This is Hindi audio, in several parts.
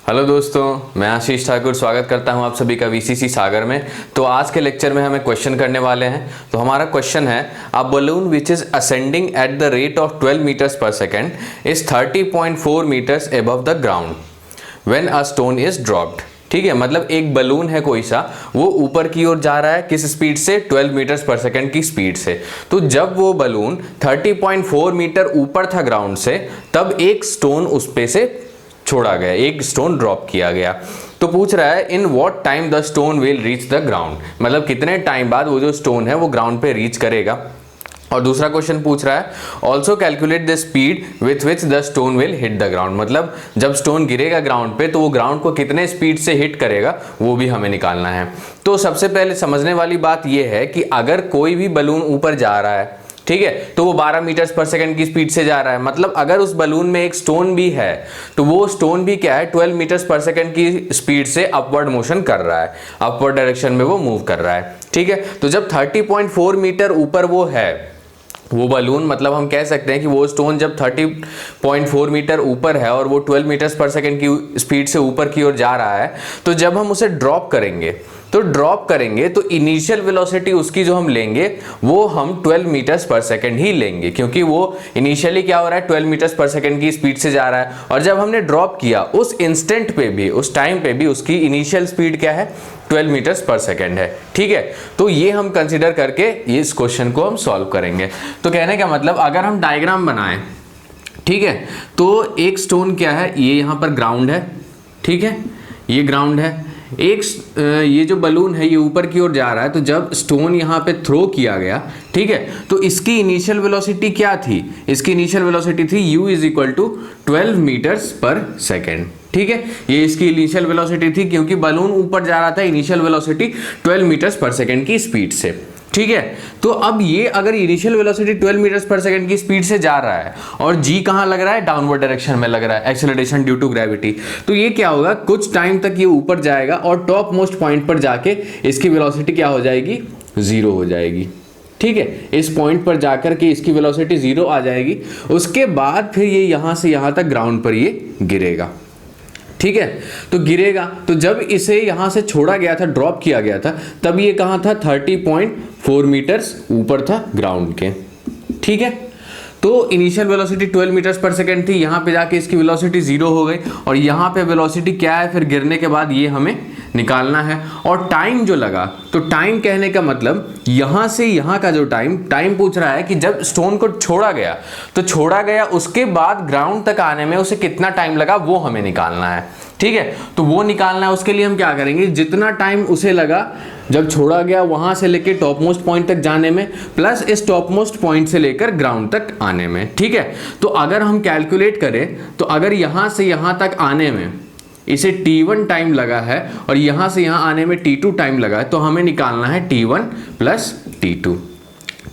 हेलो दोस्तों, मैं आशीष ठाकुर स्वागत करता हूं आप सभी का वीसीसी सागर में। तो आज के लेक्चर में हमें क्वेश्चन करने वाले हैं। तो हमारा क्वेश्चन है, a balloon which is ascending at the rate of 12 metres पर second is 30.4 meters above the ground when a stone is dropped. ठीक है, मतलब एक बलून है कोई सा, वो ऊपर की ओर जा रहा है किस स्पीड से, 12 मीटर्स पर सेकेंड की स्पीड से। तो जब वो बलून 30.4 मीटर ऊपर था ग्राउंड से, तब एक स्टोन उस पे से छोड़ा गया, एक स्टोन ड्रॉप किया गया। तो पूछ रहा है in what time the stone will reach the ground, मतलब कितने टाइम बाद वो जो स्टोन है वो ग्राउंड पे रीच करेगा। और दूसरा क्वेश्चन पूछ रहा है also calculate the speed with which the stone will hit the ground, मतलब जब स्टोन गिरेगा ग्राउंड पे तो वो ग्राउंड को कितने स्पीड से हिट करेगा वो भी हमें निकालना है। तो सबसे पहले समझने वाली बात ये है कि अगर कोई भी बलून ऊपर जा रहा है, ठीक है, तो वो 12 मीटर्स पर सेकंड की स्पीड से जा रहा है। मतलब अगर उस बलून में एक स्टोन भी है तो वो स्टोन भी क्या है, 12 मीटर्स पर सेकंड की स्पीड से अपवर्ड मोशन कर रहा है, अपवर्ड डायरेक्शन में वो मूव कर रहा है। ठीक है, तो जब 30.4 मीटर ऊपर वो है वो बलून, मतलब हम कह सकते हैं कि वो स्टोन जब 30.4 मीटर ऊपर है और वो 12 मीटर्स पर सेकंड की स्पीड से ऊपर की ओर जा रहा है, तो जब हम उसे ड्रॉप करेंगे तो इनिशियल वेलोसिटी उसकी जो हम लेंगे वो हम 12 मीटर्स पर सेकंड ही लेंगे, क्योंकि वो इनिशियली क्या हो रहा है, 12 मीटर्स पर सेकंड की स्पीड से जा रहा है। और जब हमने ड्रॉप किया उस इंस्टेंट पे भी, उस टाइम पे भी उसकी इनिशियल स्पीड क्या है, 12 मीटर्स पर सेकंड है। ठीक है, तो ये हम कंसीडर करके इस क्वेश्चन को हम सॉल्व करेंगे। तो कहने का मतलब, अगर हम डायग्राम बनाएं, ठीक है, तो एक स्टोन क्या है, ये यहां पर ग्राउंड है, ठीक है, ये ग्राउंड है। एक ये जो बलून है ये ऊपर की ओर जा रहा है, तो जब स्टोन यहाँ पे थ्रो किया गया, ठीक है, तो इसकी इनिशियल वेलोसिटी क्या थी, इसकी इनिशियल वेलोसिटी थी u is equal to 12 metres पर सेकेंड। ठीक है, ये इसकी इनिशियल वेलोसिटी थी, क्योंकि बलून ऊपर जा रहा था इनिशियल वेलोसिटी 12 मीटर्स पर सेकेंड की स्पीड से। ठीक है, तो अब ये अगर इनिशियल वेलोसिटी 12 मीटर्स पर सेकंड की स्पीड से जा रहा है और g कहां लग रहा है, डाउनवर्ड डायरेक्शन में लग रहा है, एक्सेलरेशन ड्यू टू ग्रेविटी, तो ये क्या होगा, कुछ टाइम तक ये ऊपर जाएगा और टॉप मोस्ट पॉइंट पर जाके इसकी वेलोसिटी क्या हो जाएगी, जीरो हो जाएगी। ठीक है, इस पॉइंट पर जाकर के इसकी वेलोसिटी जीरो आ जाएगी। उसके बाद फिर ये यहां से यहां तक ग्राउंड पर ये गिरेगा। ठीक है, तो गिरेगा, तो जब इसे यहां से छोड़ा गया था, ड्रॉप किया गया था, तब ये कहां था, 30.4 मीटर्स ऊपर था ग्राउंड के। ठीक है, तो इनिशियल वेलोसिटी 12 मीटर्स पर सेकंड थी, यहां पे जाके इसकी वेलोसिटी जीरो हो गई, और यहां पे वेलोसिटी क्या है फिर गिरने के बाद, ये हमें निकालना है। और टाइम जो लगा, तो टाइम कहने का मतलब यहां से यहां का जो टाइम पूछ रहा है कि जब स्टोन को छोड़ा गया, तो छोड़ा गया उसके बाद ग्राउंड तक आने में उसे कितना टाइम लगा वो हमें निकालना है। ठीक है, तो वो निकालना है, उसके लिए हम क्या करेंगे, जितना टाइम उसे लगा जब छोड़ा गया वहां से लेकर टॉप मोस्ट पॉइंट तक जाने में, प्लस इस टॉप मोस्ट पॉइंट से लेकर ग्राउंड तक आने में। ठीक है, तो अगर हम कैलकुलेट करें, तो अगर यहां से यहां तक आने में इसे t1 टाइम लगा है और यहां से यहां आने में t2 टाइम लगा है, तो हमें निकालना है t1 प्लस t2।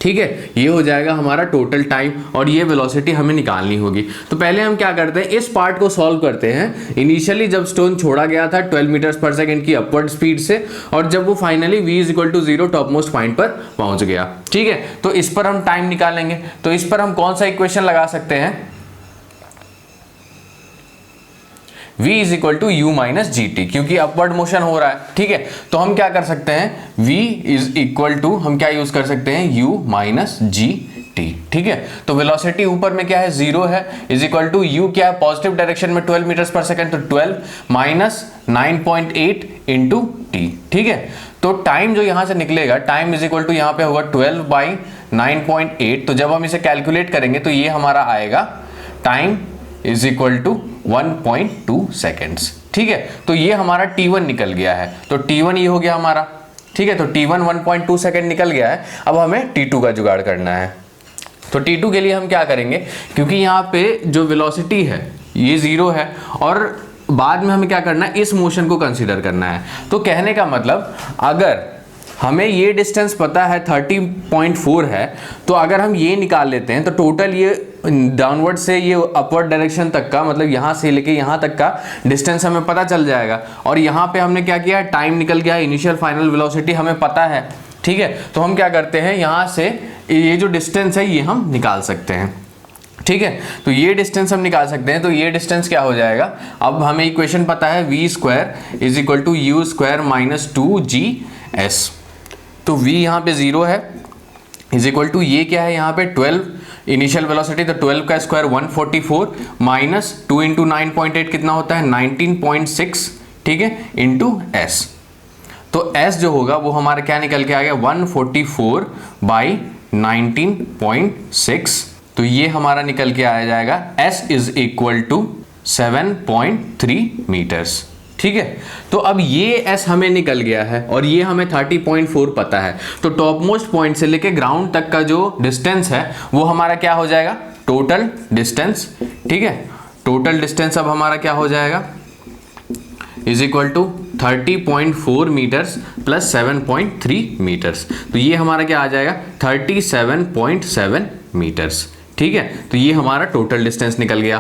ठीक है, ये हो जाएगा हमारा टोटल टाइम, और ये वेलोसिटी हमें निकालनी होगी। तो पहले हम क्या करते हैं, इस पार्ट को सॉल्व करते हैं। इनिशियली जब स्टोन छोड़ा गया था 12 मीटर्स पर सेकंड की अपवर्ड स्पीड से, और जब वो finally v is equal to 0 top most point पर पहुंच गया। ठीक है, तो इस पर हम टाइम निकालेंगे। तो इस पर हम कौन सा इक्वेशन लगा सकते हैं, v is equal to u minus g t, क्योंकि अपवर्ड मोशन हो रहा है। ठीक है, तो हम क्या कर सकते हैं, v इज इक्वल टू, हम क्या यूज कर सकते हैं, u माइनस जी टी। ठीक है, तो वेलोसिटी ऊपर में क्या है, जीरो है, इज इक्वल टू u क्या है, पॉजिटिव डायरेक्शन में 12 मीटर्स पर सेकंड, तो 12 माइनस 9.8 इंटू टी। ठीक है, तो टाइम जो यहां से निकलेगा, टाइम इज इक्वल टू यहां पे होगा 12 बाई 9.8। तो जब हम इसे कैलकुलेट करेंगे तो ये हमारा आएगा time is equal to 1.2 seconds. ठीक है, तो ये हमारा t1 निकल गया है, तो t1 ये हो गया हमारा। ठीक है, तो t1 1.2 सेकेंड निकल गया है। अब हमें t2 का जुगाड़ करना है। तो t2 के लिए हम क्या करेंगे, क्योंकि यहाँ पे जो वेलोसिटी है ये जीरो है, और बाद में हमें क्या करना है, इस मोशन को कंसीडर करना है। तो कहने का मतलब, अगर हमें ये डिस्टेंस पता है 30.4 है, तो अगर हम ये निकाल लेते हैं तो टोटल ये डाउनवर्ड से ये अपवर्ड डायरेक्शन तक का, मतलब यहाँ से लेके यहाँ तक का डिस्टेंस हमें पता चल जाएगा। और यहाँ पे हमने क्या किया, टाइम निकल गया, इनिशियल फाइनल वेलोसिटी हमें पता है। ठीक है, तो हम क्या करते हैं, यहाँ से ये जो डिस्टेंस है ये हम निकाल सकते हैं। ठीक है, तो ये डिस्टेंस हम निकाल सकते हैं। तो ये डिस्टेंस क्या हो जाएगा, अब हमें इक्वेशन पता है v square is equal to u square minus 2GS। तो v यहाँ पे 0 है, इज इक्वल टू ये क्या है यहाँ पे 12 इनिशियल वेलोसिटी, तो 12 का स्क्वायर 144 माइनस 2 इंटू 9.8 कितना होता है 19.6, ठीक है, इंटू s। तो s जो होगा वो हमारा क्या निकल के आ गया 144 बाई 19.6। तो ये हमारा निकल के आ जाएगा s is equal to 7.3 metres. ठीक है, तो अब ये s हमें निकल गया है और ये हमें 30.4 पता है। तो टॉप मोस्ट पॉइंट से लेके ग्राउंड तक का जो डिस्टेंस है वो हमारा क्या हो जाएगा, टोटल डिस्टेंस। ठीक है, टोटल डिस्टेंस अब हमारा क्या हो जाएगा is equal to 30.4 metres plus 7.3 metres. तो ये हमारा क्या आ जाएगा 37.7 मीटर्स। ठीक है, तो ये हमारा टोटल डिस्टेंस निकल गया।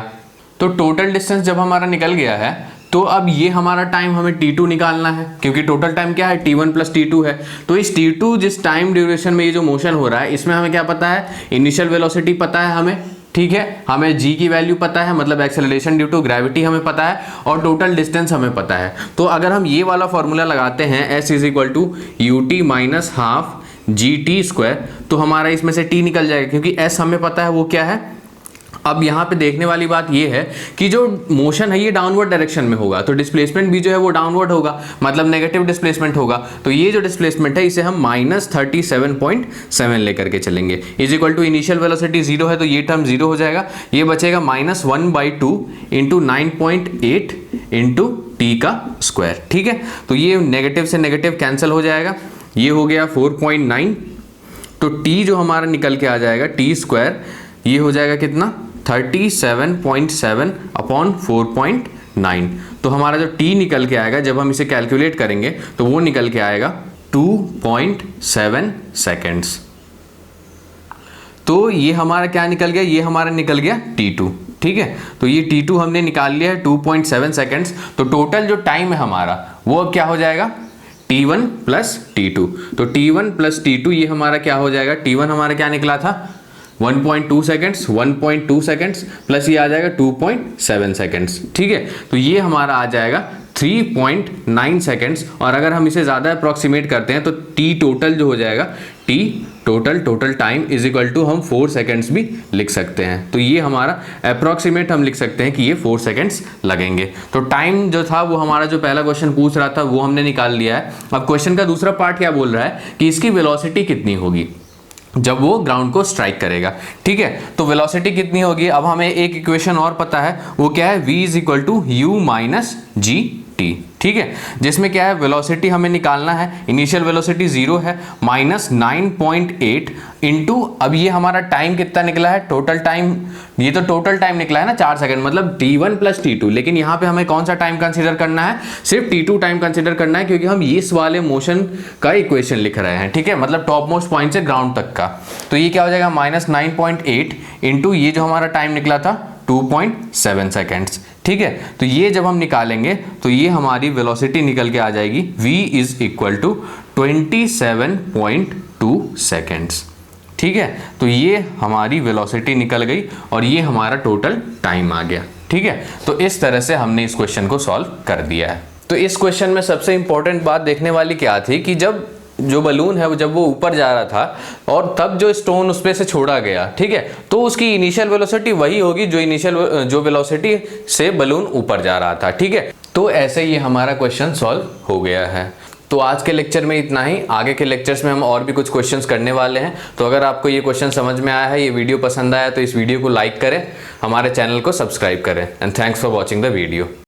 तो टोटल डिस्टेंस जब हमारा निकल गया है तो अब ये हमारा टाइम हमें t2 निकालना है, क्योंकि टोटल टाइम क्या है t1 प्लस t2 है। तो इस t2 जिस टाइम ड्यूरेशन में ये जो मोशन हो रहा है इसमें हमें क्या पता है, इनिशियल वेलोसिटी पता है हमें, ठीक है, हमें g की वैल्यू पता है, मतलब एक्सेलरेशन ड्यू टू ग्रेविटी हमें पता है, और टोटल डिस्टेंस हमें पता है। तो अगर हम ये वाला फॉर्मूला लगाते हैं s is equal to ut minus half gt square, तो हमारा इसमें से t निकल जाएगा, क्योंकि s हमें पता है वो क्या है। अब यहाँ पे देखने वाली बात ये है कि जो मोशन है ये डाउनवर्ड डायरेक्शन में होगा, तो डिस्प्लेसमेंट भी जो है वो डाउनवर्ड होगा, मतलब नेगेटिव डिस्प्लेसमेंट होगा। तो ये जो डिस्प्लेसमेंट है इसे हम माइनस 37.7 लेकर के चलेंगे। Is equal to initial velocity 0 है तो ये टर्म 0 हो जाएगा, ये बचेगा माइनस 1/2 इंटू 9.8 इंटू टी का स्क्वायर। ठीक है, तो ये नेगेटिव से नेगेटिव कैंसिल हो जाएगा, ये हो गया 4.9। तो टी जो हमारा निकल के आ जाएगा टी स्क्वायर, ये हो जाएगा कितना 37.7 अपॉन 4.9। तो हमारा जो t निकल के आएगा जब हम इसे कैलकुलेट करेंगे तो वो निकल के आएगा 2.7 सेकेंड्स। तो ये हमारा क्या निकल गया, ये हमारा निकल गया t2। ठीक है, तो ये t2 हमने निकाल लिया है 2.7 सेकेंड्स। तो टोटल जो टाइम है हमारा वो अब क्या हो जाएगा t1 प्लस t2। तो t1 प्लस t2 ये हमारा क्या हो जाएगा, t1 हमारा क्या निकला था 1.2 सेकेंड्स, 1.2 सेकेंड्स प्लस ये आ जाएगा 2.7 सेकेंड्स। ठीक है, तो ये हमारा आ जाएगा 3.9 सेकेंड्स। और अगर हम इसे ज़्यादा अप्रॉक्सीमेट करते हैं तो टी टोटल जो हो जाएगा T total time is equal to हम 4 सेकेंड्स भी लिख सकते हैं। तो ये हमारा अप्रॉक्सीमेट हम लिख सकते हैं कि ये 4 सेकेंड्स लगेंगे। तो टाइम जो था वो हमारा जो पहला क्वेश्चन पूछ रहा था वो हमने निकाल लिया है। अब क्वेश्चन का दूसरा पार्ट क्या बोल रहा है कि इसकी वेलोसिटी कितनी होगी जब वो ग्राउंड को स्ट्राइक करेगा। ठीक है, तो वेलोसिटी कितनी होगी, अब हमें एक इक्वेशन और पता है, वो क्या है v is equal to u minus g t. ठीक है, जिसमें क्या है वेलोसिटी हमें निकालना है, इनिशियल वेलोसिटी 0 है, माइनस 9.8 इंटू अब ये हमारा टाइम कितना निकला है, टोटल टाइम, ये तो टोटल टाइम निकला है ना 4 सेकंड, मतलब t1 प्लस t2। लेकिन यहाँ पे हमें कौन सा टाइम कंसीडर करना है, सिर्फ t2 टाइम कंसीडर करना है, क्योंकि हम इस वाले मोशन का इक्वेशन लिख रहे हैं। ठीक है, मतलब टॉप मोस्ट पॉइंट से ग्राउंड तक का। तो ये क्या हो जाएगा माइनस 9.8 इंटू ये जो हमारा टाइम निकला था 2.7 सेकेंड्स। ठीक है, तो ये जब हम निकालेंगे तो ये हमारी वेलोसिटी निकल के आ जाएगी v is equal to 27.2 seconds. ठीक है, तो ये हमारी वेलोसिटी निकल गई और ये हमारा टोटल टाइम आ गया। ठीक है, तो इस तरह से हमने इस क्वेश्चन को सॉल्व कर दिया है। तो इस क्वेश्चन में सबसे इंपॉर्टेंट बात देखने वाली क्या थी कि जब जो बलून है जब वो ऊपर जा रहा था और तब जो स्टोन उस पे से छोड़ा गया, ठीक है, तो उसकी इनिशियल वेलोसिटी वही होगी जो वेलोसिटी से बलून ऊपर जा रहा था। ठीक है, तो ऐसे ही हमारा क्वेश्चन सॉल्व हो गया है। तो आज के लेक्चर में इतना ही, आगे के लेक्चर्स में हम और भी कुछ क्वेश्चंस करने वाले हैं। तो अगर आपको ये क्वेश्चन समझ में आया है, ये वीडियो पसंद आया तो इस वीडियो को लाइक करें, हमारे चैनल को सब्सक्राइब करें and thanks for watching the video.